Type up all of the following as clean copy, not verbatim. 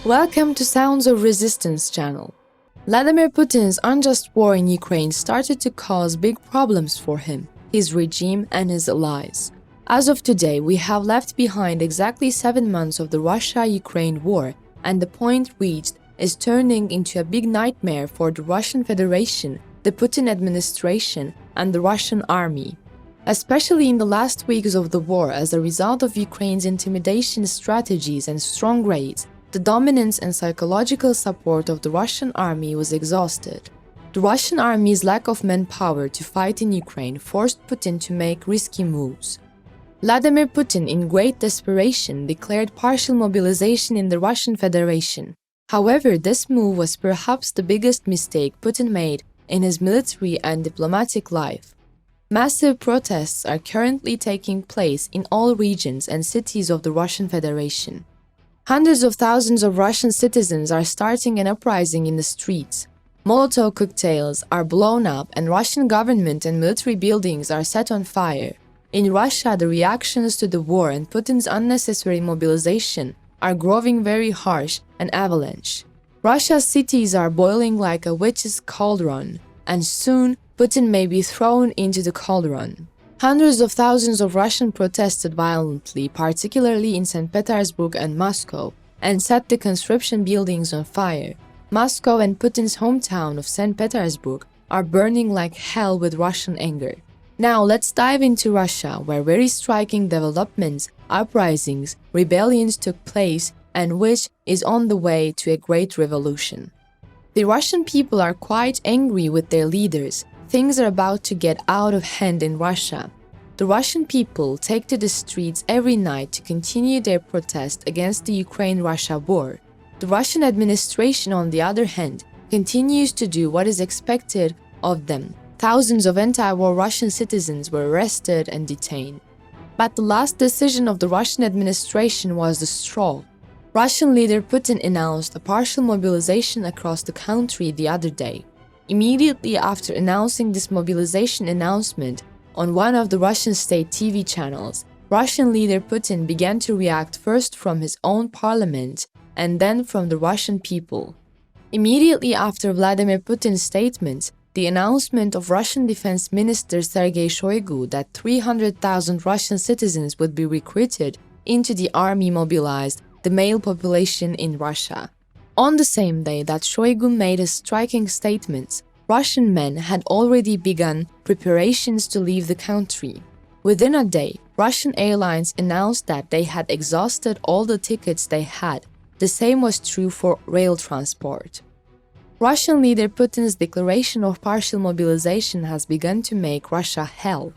Welcome to Sounds of Resistance channel. Vladimir Putin's unjust war in Ukraine started to cause big problems for him, his regime and his allies. As of today, we have left behind exactly 7 months of the Russia-Ukraine war, and the point reached is turning into a big nightmare for the Russian Federation, the Putin administration, and the Russian army. Especially in the last weeks of the war, as a result of Ukraine's intimidation strategies and strong raids, the dominance and psychological support of the Russian army was exhausted. The Russian army's lack of manpower to fight in Ukraine forced Putin to make risky moves. Vladimir Putin, in great desperation, declared partial mobilization in the Russian Federation. However, this move was perhaps the biggest mistake Putin made in his military and diplomatic life. Massive protests are currently taking place in all regions and cities of the Russian Federation. Hundreds of thousands of Russian citizens are starting an uprising in the streets. Molotov cocktails are blown up and Russian government and military buildings are set on fire. In Russia, the reactions to the war and Putin's unnecessary mobilization are growing very harsh and avalanche. Russia's cities are boiling like a witch's cauldron, and soon Putin may be thrown into the cauldron. Hundreds of thousands of Russians protested violently, particularly in St. Petersburg and Moscow, and set the conscription buildings on fire. Moscow and Putin's hometown of St. Petersburg are burning like hell with Russian anger. Now let's dive into Russia, where very striking developments, uprisings, rebellions took place, and which is on the way to a great revolution. The Russian people are quite angry with their leaders. Things are about to get out of hand in Russia. The Russian people take to the streets every night to continue their protest against the Ukraine-Russia war. The Russian administration, on the other hand, continues to do what is expected of them. Thousands of anti-war Russian citizens were arrested and detained. But the last decision of the Russian administration was the straw. Russian leader Putin announced a partial mobilization across the country the other day. Immediately after announcing this mobilization announcement on one of the Russian state TV channels, Russian leader Putin began to react first from his own parliament and then from the Russian people. Immediately after Vladimir Putin's statement, the announcement of Russian Defense Minister Sergei Shoigu that 300,000 Russian citizens would be recruited into the army mobilized the male population in Russia. On the same day that Shoigu made his striking statements, Russian men had already begun preparations to leave the country. Within a day, Russian airlines announced that they had exhausted all the tickets they had. The same was true for rail transport. Russian leader Putin's declaration of partial mobilization has begun to make Russia hell.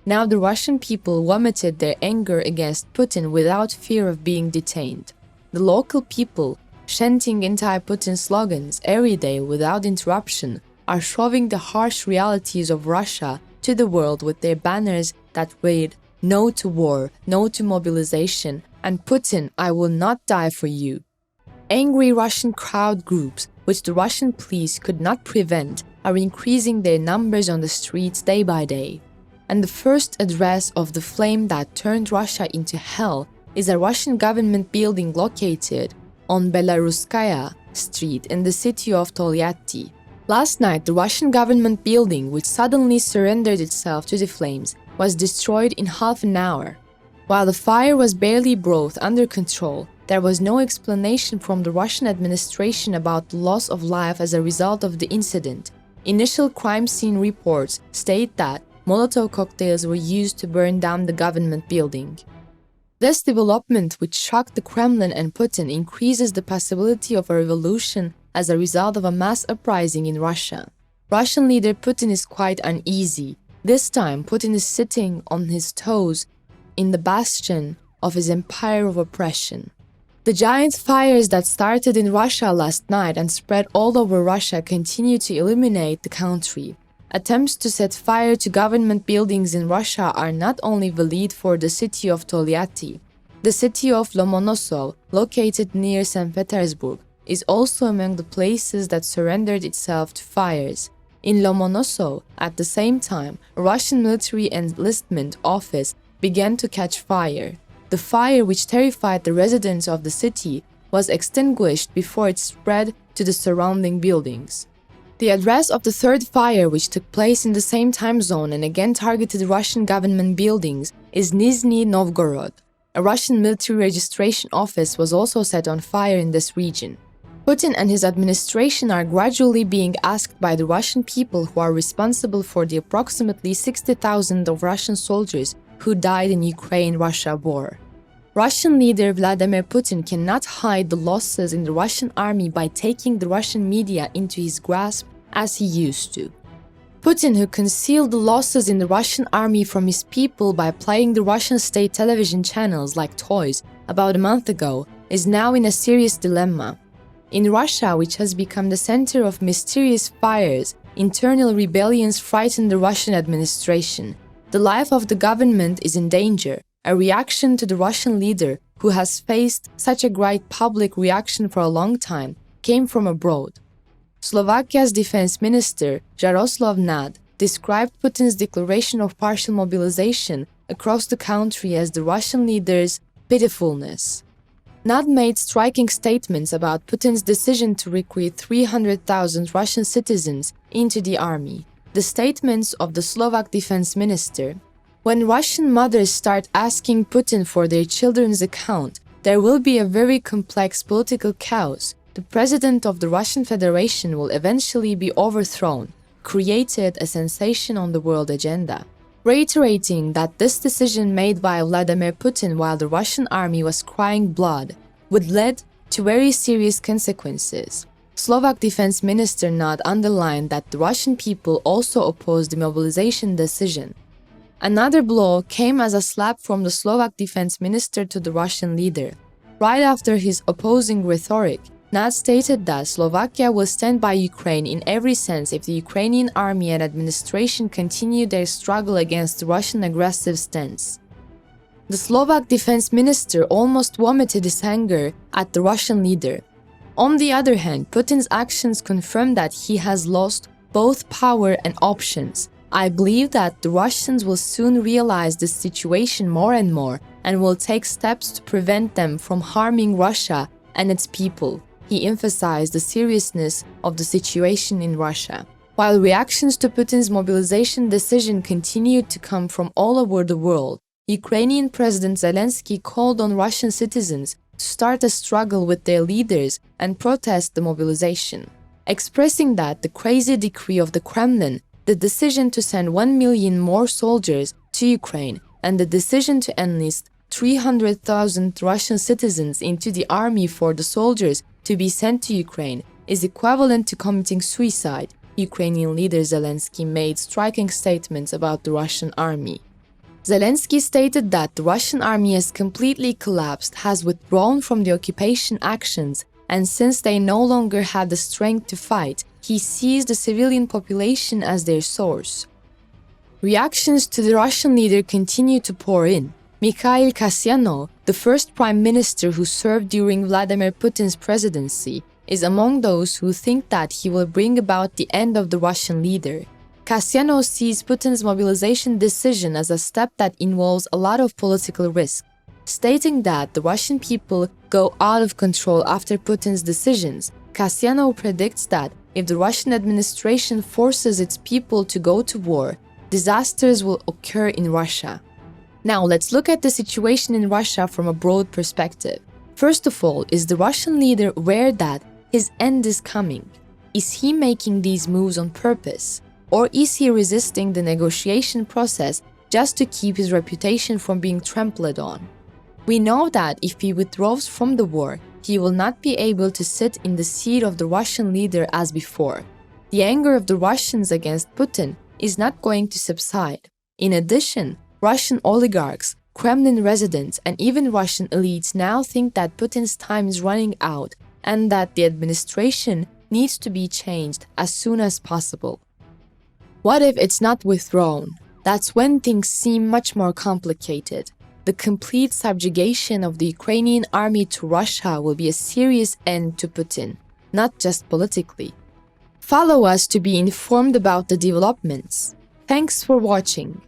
Now the Russian people vomited their anger against Putin without fear of being detained. The local people, chanting anti-Putin slogans every day without interruption, are showing the harsh realities of Russia to the world with their banners that read "No to war, no to mobilization," and "Putin, I will not die for you." Angry Russian crowd groups, which the Russian police could not prevent, are increasing their numbers on the streets day by day. And the first address of the flame that turned Russia into hell is a Russian government building located on Belaruskaya Street in the city of Tolyatti. Last night, the Russian government building, which suddenly surrendered itself to the flames, was destroyed in half an hour. While the fire was barely brought under control, there was no explanation from the Russian administration about the loss of life as a result of the incident. Initial crime scene reports state that Molotov cocktails were used to burn down the government building. This development, which shocked the Kremlin and Putin, increases the possibility of a revolution as a result of a mass uprising in Russia. Russian leader Putin is quite uneasy. This time, Putin is sitting on his toes in the bastion of his empire of oppression. The giant fires that started in Russia last night and spread all over Russia continue to illuminate the country. Attempts to set fire to government buildings in Russia are not only valid for the city of Tolyatti. The city of Lomonosov, located near St. Petersburg, is also among the places that surrendered itself to fires. In Lomonosov, at the same time, a Russian military enlistment office began to catch fire. The fire, which terrified the residents of the city, was extinguished before it spread to the surrounding buildings. The address of the third fire, which took place in the same time zone and again targeted Russian government buildings, is Nizhny Novgorod. A Russian military registration office was also set on fire in this region. Putin and his administration are gradually being asked by the Russian people who are responsible for the approximately 60,000 of Russian soldiers who died in Ukraine-Russia war. Russian leader Vladimir Putin cannot hide the losses in the Russian army by taking the Russian media into his grasp as he used to. Putin, who concealed the losses in the Russian army from his people by playing the Russian state television channels like toys about a month ago, is now in a serious dilemma. In Russia, which has become the center of mysterious fires, internal rebellions frighten the Russian administration. The life of the government is in danger. A reaction to the Russian leader, who has faced such a great public reaction for a long time, came from abroad. Slovakia's defense minister, Jaroslav Nad, described Putin's declaration of partial mobilization across the country as the Russian leader's pitifulness. Nad made striking statements about Putin's decision to recruit 300,000 Russian citizens into the army. The statements of the Slovak defense minister: "When Russian mothers start asking Putin for their children's account, there will be a very complex political chaos. The president of the Russian Federation will eventually be overthrown," created a sensation on the world agenda. Reiterating that this decision made by Vladimir Putin while the Russian army was crying blood would lead to very serious consequences. Slovak Defense Minister Nad underlined that the Russian people also opposed the mobilization decision. Another blow came as a slap from the Slovak Defense Minister to the Russian leader. Right after his opposing rhetoric, Nad stated that Slovakia will stand by Ukraine in every sense if the Ukrainian army and administration continue their struggle against the Russian aggressive stance. The Slovak defense minister almost vomited his anger at the Russian leader. On the other hand, Putin's actions confirm that he has lost both power and options. I believe that the Russians will soon realize this situation more and more and will take steps to prevent them from harming Russia and its people. He emphasized the seriousness of the situation in Russia. While reactions to Putin's mobilization decision continued to come from all over the world, Ukrainian President Zelensky called on Russian citizens to start a struggle with their leaders and protest the mobilization, expressing that the crazy decree of the Kremlin, the decision to send 1 million more soldiers to Ukraine, and the decision to enlist 300,000 Russian citizens into the army for the soldiers to be sent to Ukraine is equivalent to committing suicide, Ukrainian leader Zelensky made striking statements about the Russian army. Zelensky stated that the Russian army has completely collapsed, has withdrawn from the occupation actions, and since they no longer had the strength to fight, he sees the civilian population as their source. Reactions to the Russian leader continue to pour in. Mikhail Kasyanov, the first prime minister who served during Vladimir Putin's presidency, is among those who think that he will bring about the end of the Russian leader. Kasyanov sees Putin's mobilization decision as a step that involves a lot of political risk, stating that the Russian people go out of control after Putin's decisions. Kasyanov predicts that if the Russian administration forces its people to go to war, disasters will occur in Russia. Now let's look at the situation in Russia from a broad perspective. First of all, is the Russian leader aware that his end is coming? Is he making these moves on purpose? Or is he resisting the negotiation process just to keep his reputation from being trampled on? We know that if he withdraws from the war, he will not be able to sit in the seat of the Russian leader as before. The anger of the Russians against Putin is not going to subside. In addition, Russian oligarchs, Kremlin residents, and even Russian elites now think that Putin's time is running out and that the administration needs to be changed as soon as possible. What if it's not withdrawn? That's when things seem much more complicated. The complete subjugation of the Ukrainian army to Russia will be a serious end to Putin, not just politically. Follow us to be informed about the developments. Thanks for watching.